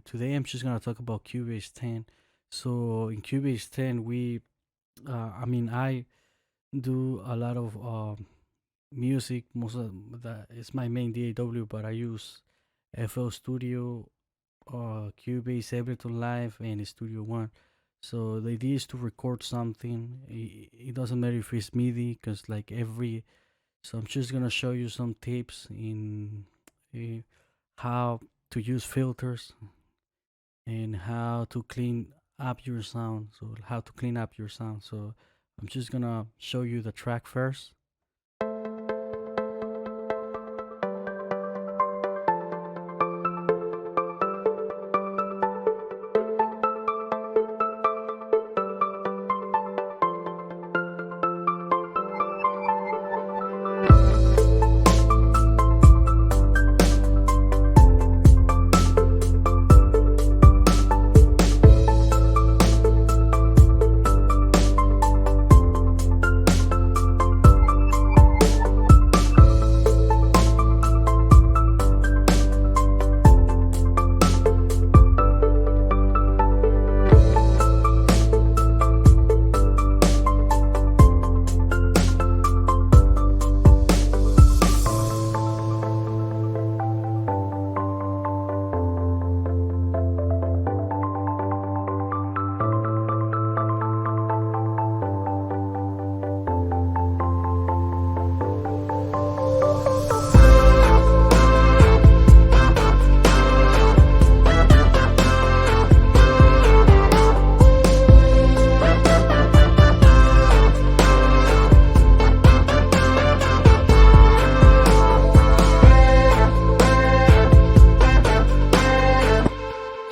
today I'm just gonna talk about Cubase 10. So in Cubase 10, I do a lot of music. Most of that is my main DAW, but I use FL Studio, Cubase, Ableton Live, and Studio One. So the idea is to record something. It doesn't matter if it's MIDI, cause like every. So I'm just gonna show you some tips in uh, how to use filters and how to clean up your sound. So how to clean up your sound. So I'm just gonna show you the track first.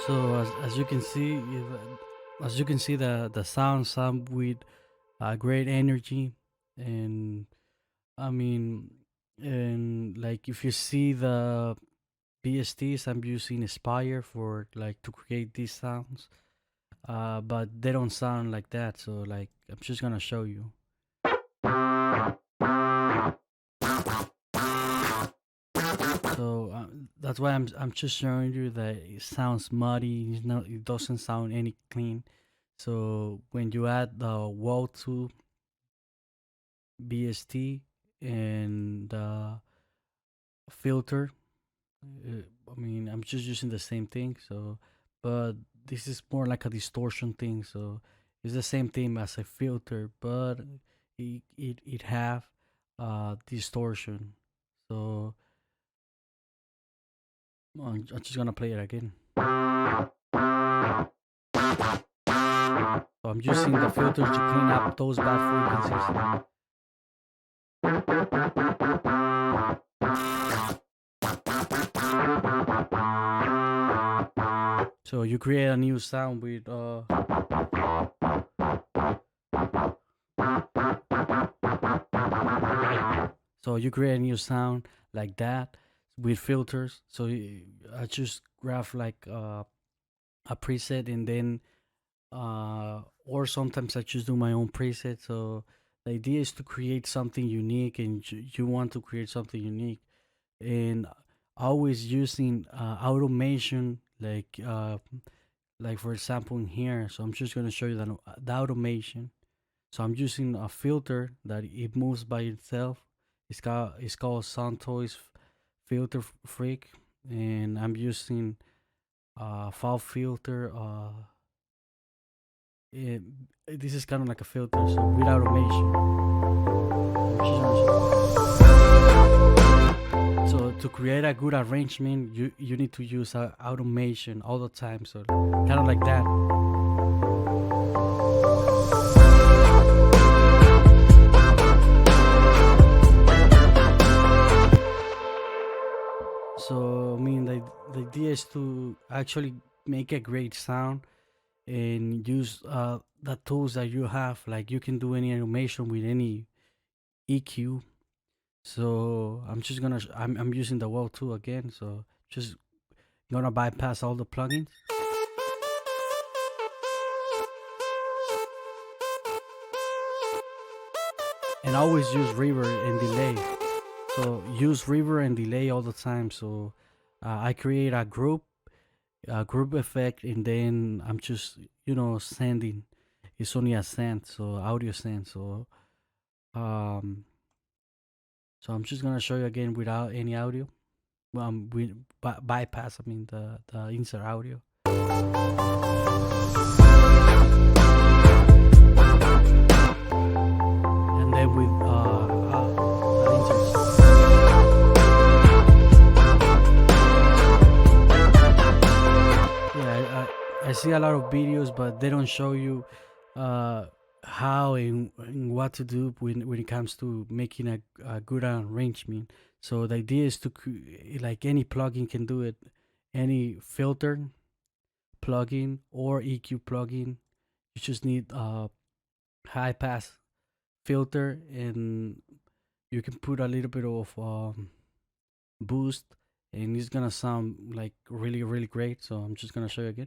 So as you can see, as you can see, the sound with great energy, and I mean, and like if you see the PSTs, I'm using Aspire for like to create these sounds, but they don't sound like that. So like I'm just gonna show you. So that's why I'm just showing you that it sounds muddy. It doesn't sound any clean. So when you add the wall to BST and the filter, I'm just using the same thing. So, but this is more like a distortion thing. So it's the same thing as a filter, but it have distortion. So I'm just gonna play it again. So I'm using the filter to clean up those bad frequencies. So you create a new sound with so you create a new sound like that with filters. So I just grab like a preset, and then or sometimes I just do my own preset. So the idea is to create something unique, and you want to create something unique, and always using automation like for example in here. So I'm just going to show you the automation. So I'm using a filter that it moves by itself. It's called Santoys Filter Freak, and I'm using file filter. It, this is kind of like a filter, so with automation. So to create a good arrangement, you need to use automation all the time. So kind of like that. So the idea is to actually make a great sound and use the tools that you have. Like you can do any animation with any EQ. So I'm using the wall tool again. So just gonna bypass all the plugins. And always use reverb and delay. So use reverb and delay all the time. So I create a group, a group effect, and then I'm just sending. It's only a send, so audio send. Um, so I'm just gonna show you again without any audio. We bypass. I mean the insert audio. And then with the inserts. Yeah, I see a lot of videos, but they don't show you how and what to do when it comes to making a good arrangement. So the idea is to like any plugin can do it, any filter plugin or EQ plugin. You just need a high pass filter, and you can put a little bit of boost, and it's gonna sound like really really great. So I'm just gonna show you again.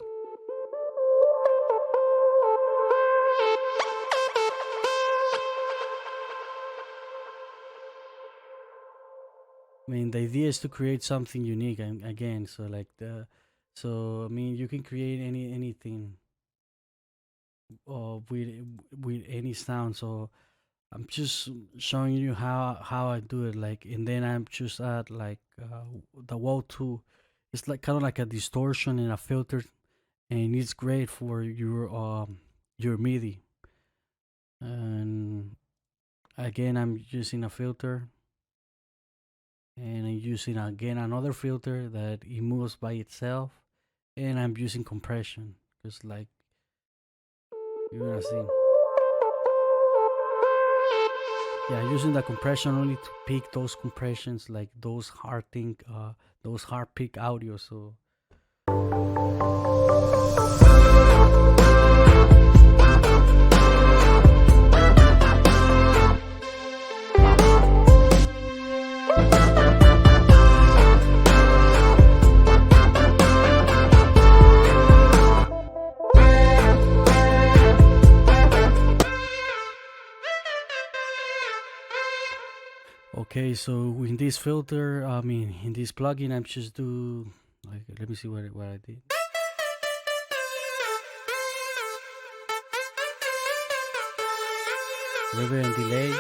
I mean, the idea is to create something unique, and again, so I mean, you can create anything with any sound. So I'm just showing you how I do it, like, and then I'm just add like the wall two. It's like kind of like a distortion and a filter, and it's great for your MIDI. And again, I'm using a filter, and I'm using again another filter that it moves by itself, and I'm using compression because like you're gonna see. Yeah, using the compression only to pick those compressions, like those those hard pick audio. So okay, so in this filter, I mean in this plugin, I'm just do like, let me see what I did. Reverb and delay.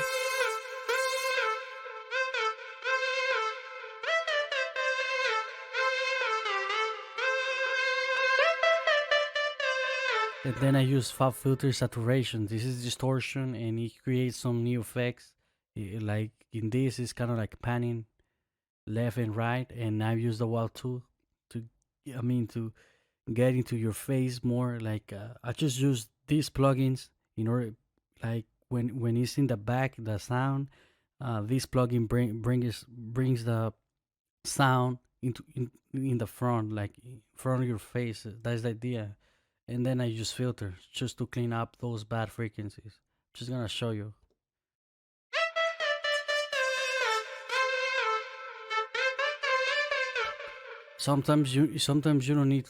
And then I use Fab Filter Saturation. This is distortion, and it creates some new effects. Like in this, it's kind of like panning left and right, and I use the wall tool to, I mean, to get into your face more. Like I just use these plugins in order, like when it's in the back, the sound. This plugin brings the sound in the front, like in front of your face. That's the idea. And then I use filters just to clean up those bad frequencies. Just gonna show you. Sometimes you don't need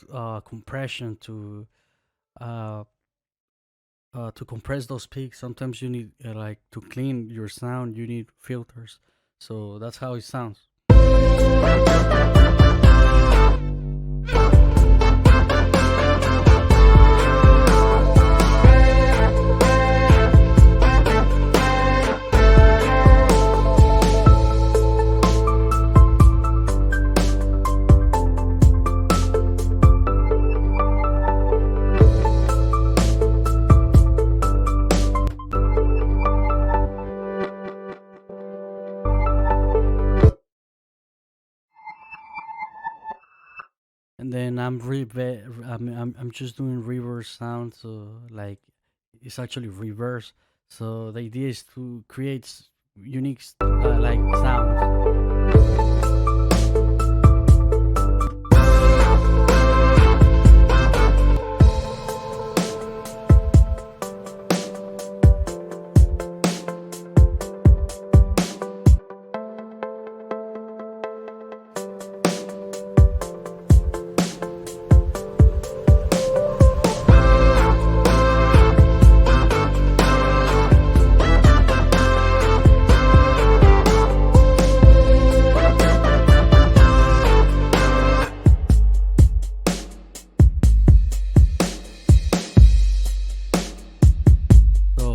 compression uh, to compress those peaks. Sometimes you need like to clean your sound. You need filters. So that's how it sounds. And then I'm just doing reverse sound, so like it's actually reverse. So the idea is to create unique like sounds.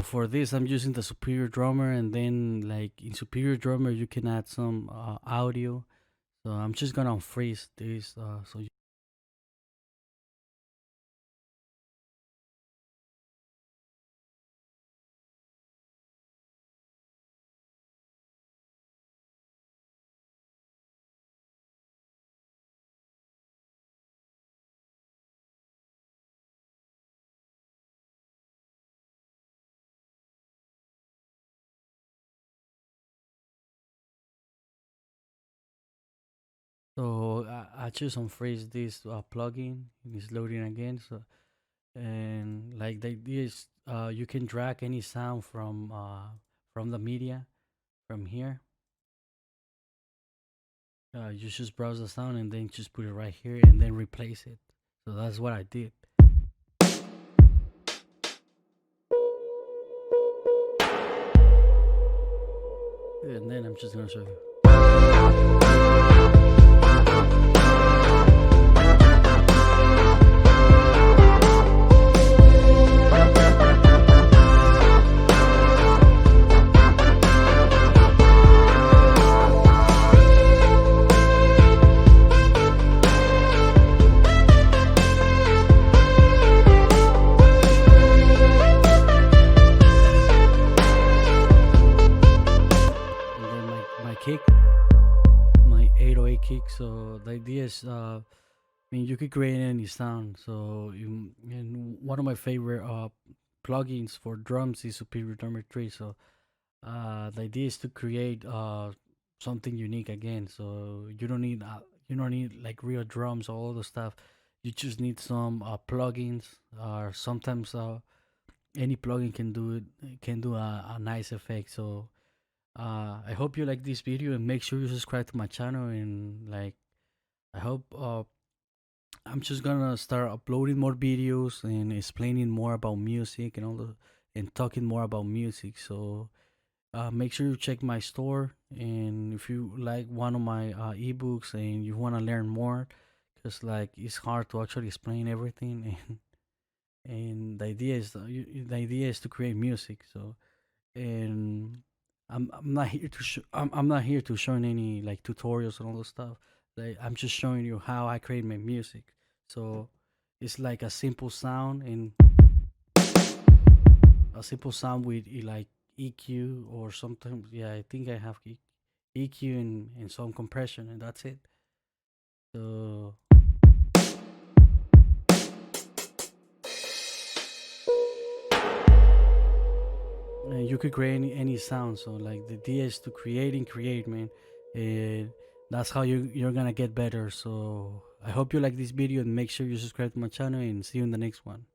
for this, I'm using the Superior Drummer, and then like in Superior Drummer, you can add some audio. So I'm just gonna freeze this. I choose unfreeze this plugin, and it's loading again. So and like the idea is, you can drag any sound from the media from here. You just browse the sound and then just put it right here and then replace it. So that's what I did. And then I'm just gonna show you. And then my kick, my 808 kick. So the idea is, I mean, you could create any sound. So, and one of my favorite plugins for drums is Superior Drummer 3. So, the idea is to create something unique again. So you don't need like real drums or all the stuff. You just need some plugins, or sometimes any plugin can do it. Can do a nice effect. So, I hope you like this video, and make sure you subscribe to my channel. And like, I hope I'm just gonna start uploading more videos and explaining more about music and and talking more about music. So make sure you check my store, and if you like one of my ebooks and you want to learn more, because like it's hard to actually explain everything, and the idea is to create music. So and I'm not here to I'm not here to showing any like tutorials and all those stuff. Like I'm just showing you how I create my music. So it's like a simple sound, and a simple sound with like EQ or something. Yeah, I think I have EQ and some compression, and that's it. So you could create any sound. So like the idea is to create and create, man. And that's how you're gonna get better. So I hope you like this video, and make sure you subscribe to my channel, and see you in the next one.